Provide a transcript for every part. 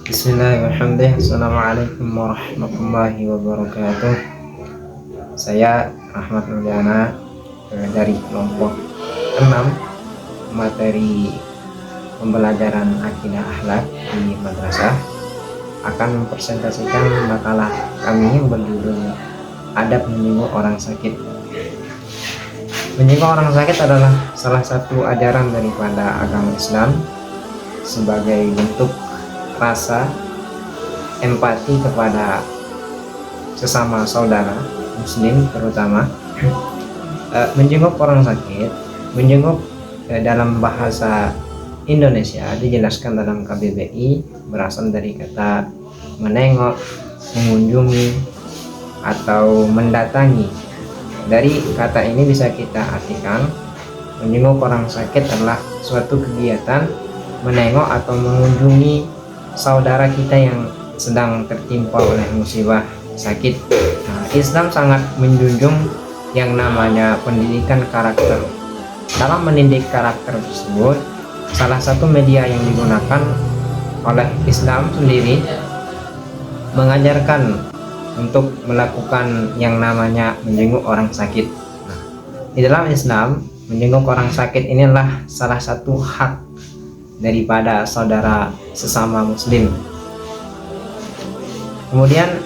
Bismillahirrahmanirrahim. Assalamualaikum warahmatullahi wabarakatuh. Saya Rahmat Mulyana dari kelompok 6 materi pembelajaran akidah akhlak di madrasah akan mempresentasikan makalah kami yang berjudul Adab Menyinggung Orang Sakit. Menyinggung orang sakit adalah salah satu ajaran daripada agama Islam sebagai bentuk rasa empati kepada sesama saudara muslim, terutama menjenguk orang sakit. Menjenguk dalam bahasa Indonesia dijelaskan dalam KBBI berasal dari kata menengok, mengunjungi, atau mendatangi. Dari kata ini bisa kita artikan menjenguk orang sakit adalah suatu kegiatan menengok atau mengunjungi saudara kita yang sedang tertimpa oleh musibah sakit. Islam sangat menjunjung yang namanya pendidikan karakter. Dalam mendidik karakter tersebut, salah satu media yang digunakan oleh Islam sendiri mengajarkan untuk melakukan yang namanya menjenguk orang sakit. Di dalam Islam, menjenguk orang sakit inilah salah satu hak daripada saudara sesama muslim. Kemudian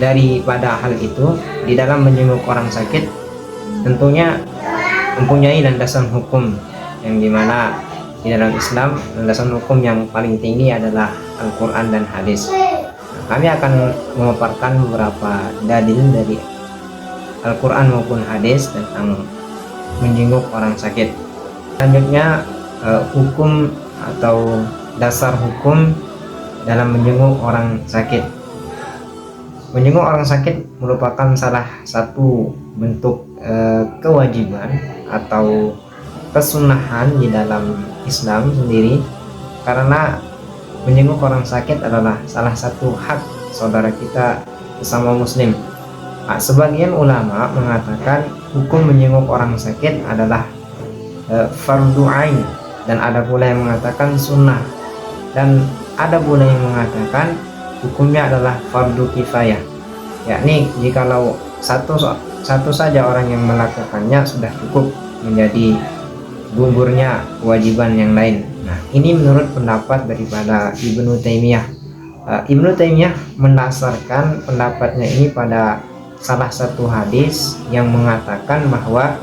daripada hal itu, di dalam menjenguk orang sakit tentunya mempunyai landasan hukum, yang dimana di dalam Islam landasan hukum yang paling tinggi adalah Al-Quran dan hadis. Kami akan memaparkan beberapa dalil dari Al-Quran maupun hadis tentang menjenguk orang sakit. Selanjutnya hukum atau dasar hukum dalam menjenguk orang sakit. Menjenguk orang sakit merupakan salah satu bentuk kewajiban atau kesunahan di dalam Islam sendiri, karena menjenguk orang sakit adalah salah satu hak saudara kita sesama muslim. Sebagian ulama mengatakan hukum menjenguk orang sakit adalah fardu ain, dan ada pula yang mengatakan sunnah, dan ada pula yang mengatakan hukumnya adalah fardu kifayah, yakni jikalau satu saja orang yang melakukannya sudah cukup menjadi gugurnya kewajiban yang lain. Ini menurut pendapat daripada Ibnu Taimiyah. Ibnu Taimiyah mendasarkan pendapatnya ini pada salah satu hadis yang mengatakan bahwa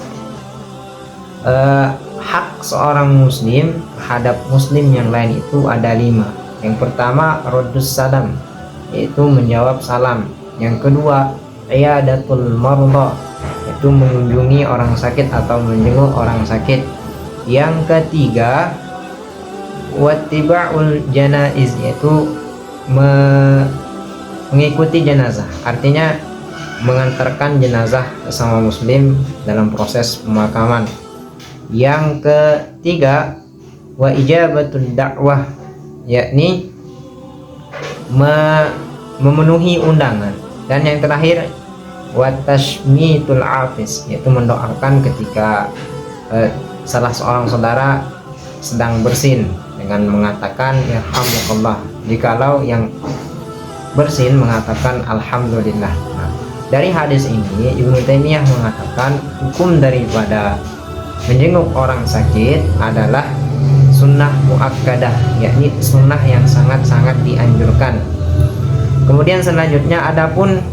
hak seorang muslim terhadap muslim yang lain itu ada 5. Yang pertama, raddus salam, yaitu menjawab salam. Yang kedua, iyadatul marda, yaitu mengunjungi orang sakit atau menjenguk orang sakit. Yang ketiga, wattiba'ul janaiz, yaitu mengikuti jenazah, artinya mengantarkan jenazah sesama muslim dalam proses pemakaman. Yang ketiga, wa ijabatud dakwah, yakni memenuhi undangan. Dan yang terakhir, wa tashmitul afis, yaitu mendoakan ketika salah seorang saudara sedang bersin dengan mengatakan yarhamukallah, jikalau yang bersin mengatakan alhamdulillah. Dari hadis ini Ibnu Taimiyah mengatakan hukum daripada menjenguk orang sakit adalah sunnah muakkadah, yakni sunnah yang sangat-sangat dianjurkan. Kemudian selanjutnya adapun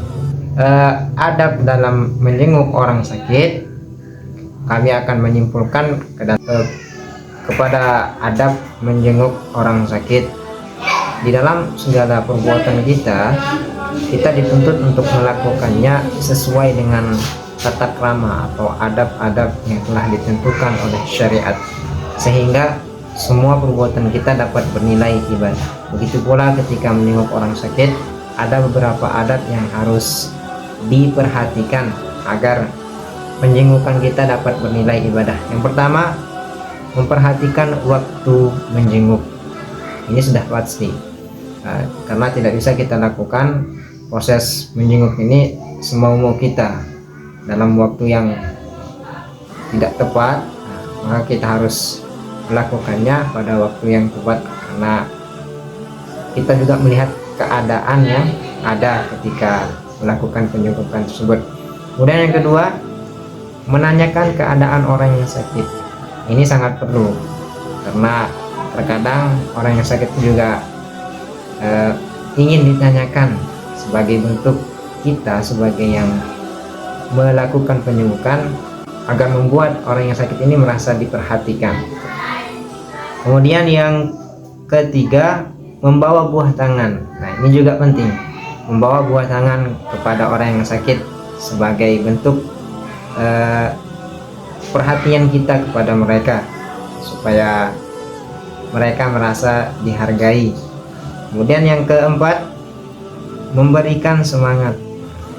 adab dalam menjenguk orang sakit, kami akan menyimpulkan kepada adab menjenguk orang sakit. Di dalam segala perbuatan kita dituntut untuk melakukannya sesuai dengan tata krama atau adab-adab yang telah ditentukan oleh syariat, sehingga semua perbuatan kita dapat bernilai ibadah. Begitu pula ketika menjenguk orang sakit, ada beberapa adab yang harus diperhatikan agar penjengukan kita dapat bernilai ibadah. Yang pertama, memperhatikan waktu menjenguk. Ini sudah pasti, karena tidak bisa kita lakukan proses menjenguk ini semau-mau kita dalam waktu yang tidak tepat. Maka kita harus melakukannya pada waktu yang tepat, karena kita juga melihat keadaan yang ada ketika melakukan penjengkukan tersebut. Kemudian yang kedua, menanyakan keadaan orang yang sakit. Ini sangat perlu, karena terkadang orang yang sakit juga ingin ditanyakan sebagai bentuk kita sebagai yang melakukan penyembuhan agar membuat orang yang sakit ini merasa diperhatikan. Kemudian yang ketiga, membawa buah tangan. Nah, ini juga penting, membawa buah tangan kepada orang yang sakit sebagai bentuk perhatian kita kepada mereka supaya mereka merasa dihargai. Kemudian yang keempat, memberikan semangat.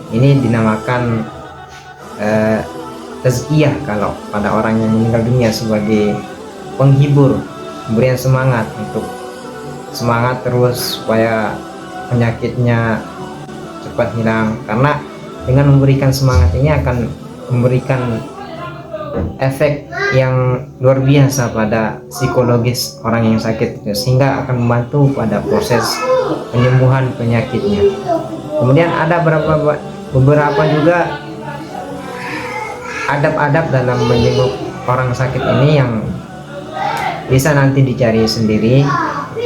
Ini dinamakan tazkiyah kalau pada orang yang meninggal dunia, sebagai penghibur, pemberian semangat untuk semangat terus supaya penyakitnya cepat hilang. Karena dengan memberikan semangat ini akan memberikan efek yang luar biasa pada psikologis orang yang sakit itu, sehingga akan membantu pada proses penyembuhan penyakitnya. Kemudian ada beberapa juga adab-adab dalam menjenguk orang sakit ini yang bisa nanti dicari sendiri.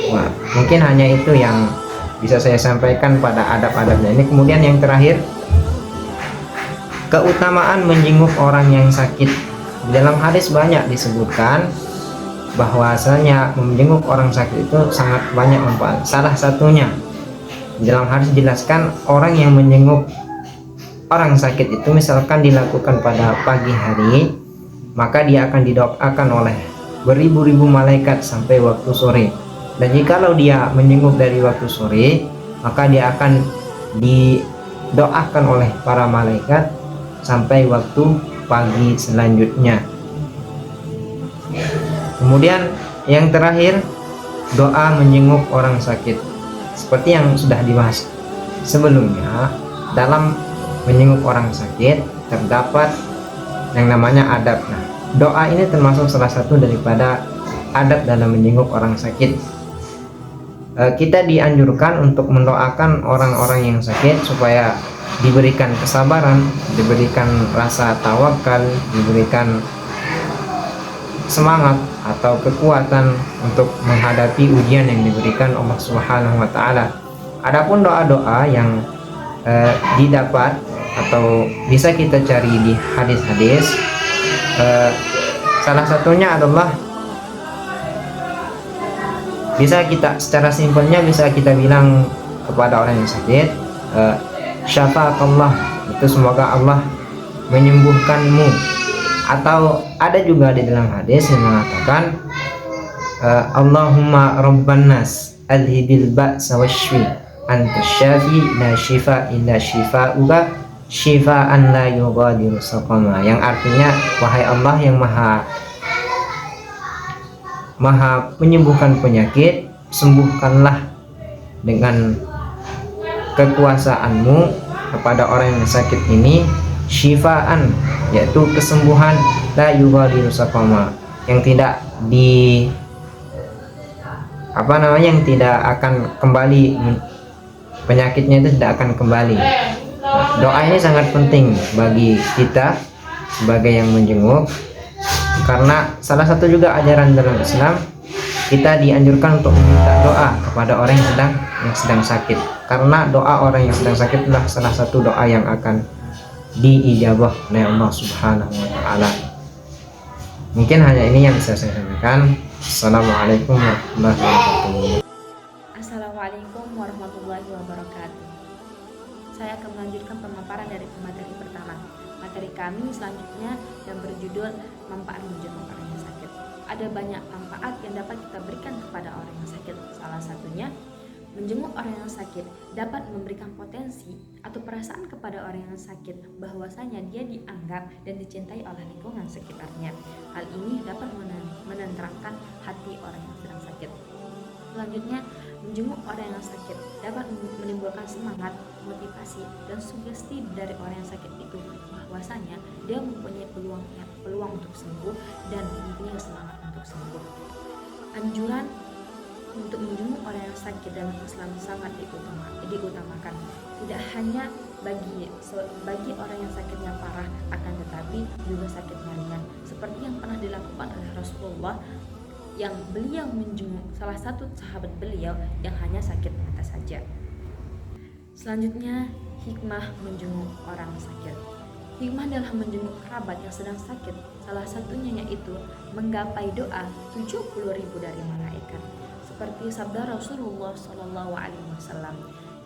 Wah, mungkin hanya itu yang bisa saya sampaikan pada adab-adabnya ini. Kemudian yang terakhir, keutamaan menjenguk orang yang sakit. Di dalam hadis banyak disebutkan bahwasanya menjenguk orang sakit itu sangat banyak manfaat. Salah satunya di dalam hadis dijelaskan, orang yang menjenguk orang sakit itu misalkan dilakukan pada pagi hari, maka dia akan didoakan oleh beribu-ribu malaikat sampai waktu sore. Dan jikalau dia menjenguk dari waktu sore, maka dia akan didoakan oleh para malaikat sampai waktu pagi selanjutnya. Kemudian yang terakhir, doa menjenguk orang sakit. Seperti yang sudah dibahas sebelumnya, dalam menjenguk orang sakit terdapat yang namanya adab. Nah, doa ini termasuk salah satu daripada adab dalam menjenguk orang sakit. Kita dianjurkan untuk mendoakan orang-orang yang sakit supaya diberikan kesabaran, diberikan rasa tawakal, diberikan semangat atau kekuatan untuk menghadapi ujian yang diberikan Allah Subhanahu wa taala. Adapun doa-doa yang didapat atau bisa kita cari di hadis-hadis, salah satunya adalah bisa kita secara simpelnya bisa kita bilang kepada orang yang sakit, syafaqallah, itu semoga Allah menyembuhkanmu. Atau ada juga di dalam hadis yang mengatakan, Allahumma rabban nas adhibil ba'sa washfi anta syafi la shifa illa shifa'uka shifaan la yughadiru saqama, yang artinya, wahai Allah yang maha menyembuhkan penyakit, sembuhkanlah dengan kekuasaanmu kepada orang yang sakit ini, syifaan, yaitu kesembuhan, la yughadiru saqama, yang tidak yang tidak akan kembali, penyakitnya itu tidak akan kembali. Doa ini sangat penting bagi kita sebagai yang menjenguk, karena salah satu juga ajaran dalam Islam, kita dianjurkan untuk meminta doa kepada orang yang sedang sakit, karena doa orang yang sedang sakit adalah salah satu doa yang akan diijabah oleh Allah Subhanahu wa taala. Mungkin hanya ini yang bisa saya sampaikan. Assalamualaikum warahmatullahi wabarakatuh. Assalamualaikum warahmatullahi wabarakatuh. Saya akan melanjutkan pemaparan dari materi pertama. Materi kami selanjutnya yang berjudul manfaat menjenguk orang yang sakit. Ada banyak manfaat yang dapat kita berikan kepada orang yang sakit. Salah satunya, menjenguk orang yang sakit dapat memberikan potensi atau perasaan kepada orang yang sakit bahwasanya dia dianggap dan dicintai oleh lingkungan sekitarnya. Hal ini dapat menenteramkan hati orang yang sedang sakit. Selanjutnya, menjenguk orang yang sakit dapat menimbulkan semangat, motivasi, dan sugesti dari orang yang sakit itu bahwasanya dia mempunyai peluang untuk sembuh dan mempunyai semangat untuk sembuh. Anjuran untuk menjenguk orang yang sakit dalam Islam sangat diutamakan. Tidak hanya bagi orang yang sakitnya parah, akan tetapi juga sakitnya ringan, seperti yang pernah dilakukan oleh Rasulullah, yang beliau menjenguk salah satu sahabat beliau yang hanya sakit mata saja. Selanjutnya, hikmah menjenguk orang sakit. Hikmah dalam menjenguk kerabat yang sedang sakit, salah satunya yaitu menggapai doa 70.000 dari malaikat. Seperti sabda Rasulullah SAW,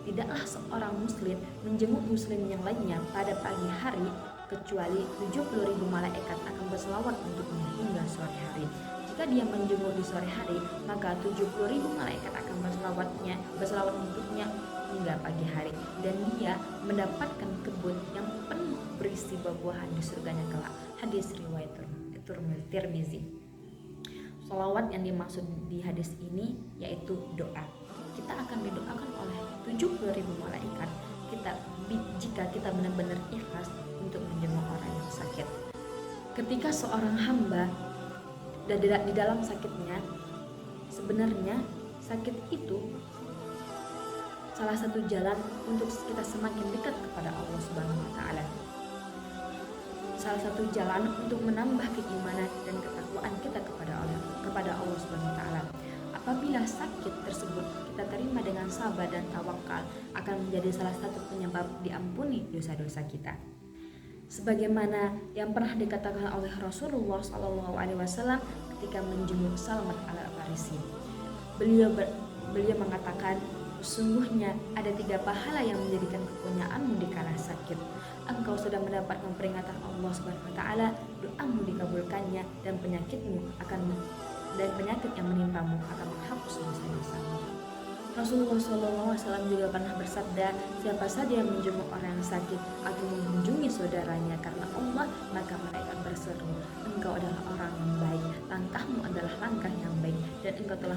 tidaklah seorang muslim menjenguk muslim yang lainnya pada pagi hari kecuali 70.000 malaikat akan berselawat untuknya hingga sore hari. Jika dia menjenguk di sore hari, maka 70.000 malaikat akan berselawat untuknya hingga pagi hari, dan dia mendapatkan kebun yang penuh berisi buah-buahan di surganya kelak. Hadis riwayat Tirmizi. Sholawat yang dimaksud di hadis ini yaitu doa. Kita akan didoakan oleh 70.000 malaikat jika kita benar-benar ikhlas untuk menjenguk orang yang sakit. Ketika seorang hamba di dalam sakitnya, sebenarnya sakit itu salah satu jalan untuk kita semakin dekat kepada Allah Subhanahu wa taala. Salah satu jalan untuk menambah keimanan dan ketakwaan kita kepada Allah Subhanahu wa taala. Apabila sakit tersebut kita terima dengan sabar dan tawakal, akan menjadi salah satu penyebab diampuni dosa-dosa kita. Sebagaimana yang pernah dikatakan oleh Rasulullah SAW ketika menjenguk Salman Al-Farisi. Beliau mengatakan, sesungguhnya ada 3 pahala yang menjadikan kepunyaanmu di kala sakit. Engkau sudah mendapatkan peringatan Allah Subhanahu wa taala, doamu dikabulkannya, dan penyakit yang menimpamu akan menghapus dosa-dosamu. Rasulullah SAW juga pernah bersabda, siapa saja yang menjenguk orang yang sakit atau mengunjungi saudaranya karena Allah, maka mereka berseru, engkau adalah orang yang baik, langkahmu adalah langkah yang baik, dan engkau telah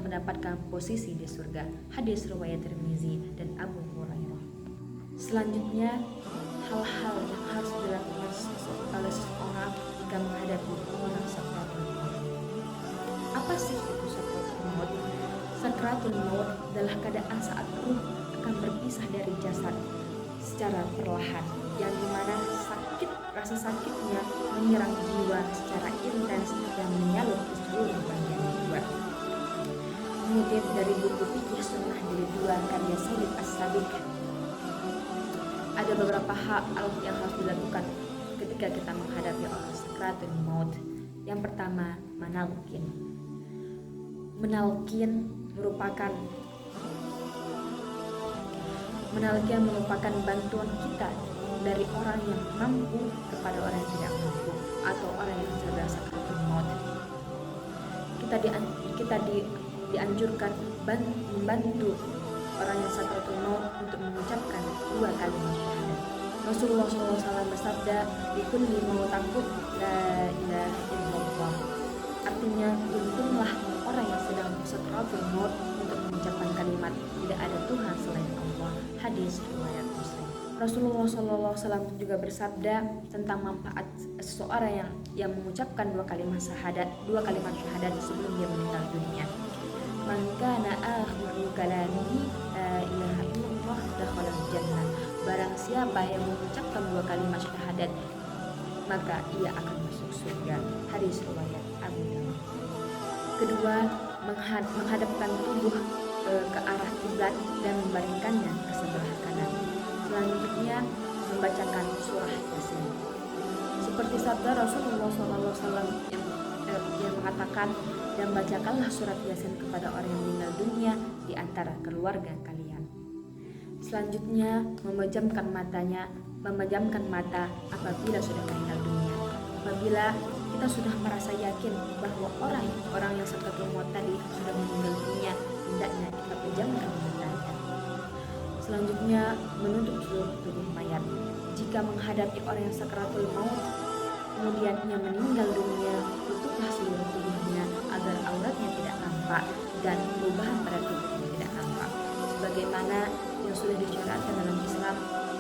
mendapatkan posisi di surga. Hadis riwayat Tirmizi dan Abu Hurairah. Selanjutnya, hal-hal yang harus dilakukan oleh seseorang jika menghadapi orang sakratul maut. Apa sih itu sakratul maut? Sakratul maut adalah keadaan saat ruh akan berpisah dari jasad secara perlahan, yang dimana rasa sakitnya menyerang jiwa secara intens dan menyalut ke seluruh bagian jiwa. Mengutip dari buku Fikih Sunnah Jilid 2 karya Sayyid As-Sabiq, ada beberapa hal yang harus dilakukan ketika kita menghadapi orang sakratul maut. Yang pertama, menalkin merupakan bantuan kita dari orang yang mampu kepada orang yang tidak mampu, atau orang yang sedang sakratul maut. Kita dianjurkan membantu orang yang sakratul maut untuk mengucapkan 2 kalimat syahadat. Rasulullah SAW bersabda, "Bikulli mautakum la ilaha illallah." Artinya, tuntunlah orang yang sedang sakratul maut untuk mengucapkan kalimat tidak ada Tuhan selain Allah. Hadis riwayat Muslim. Rasulullah SAW juga bersabda tentang manfaat seseorang yang mengucapkan 2 kalimat syahadat sebelum dia meninggal dunia. Man kana akhiru kalamihi la ilaha illallah dakhala jannah. Barang siapa yang mengucapkan 2 kalimat syahadat, maka ia akan masuk surga. Hadis riwayat Abu Dawud. Kedua, menghadapkan tubuh ke arah kiblat dan membaringkannya ke sebelah kanan. Selanjutnya, membacakan surah Yasin. Seperti sabda Rasulullah SAW yang mengatakan, dan bacakanlah surat Yasin kepada orang yang meninggal dunia di antara keluarga kalian. Selanjutnya, memejamkan mata apabila sudah meninggal dunia. Apabila kita sudah merasa yakin bahwa orang yang sakratul maut tadi sudah meninggal dunia, hendaknya kita pejamkan matanya. Selanjutnya, menutup seluruh tubuh mayat. Jika menghadapi orang yang sakratul maut, kemudian ia meninggal dunia, tutuplah seluruh tubuhnya agar auratnya tidak nampak dan perubahan pada tubuhnya tidak nampak. Sebagaimana yang sudah disyariatkan dalam Islam,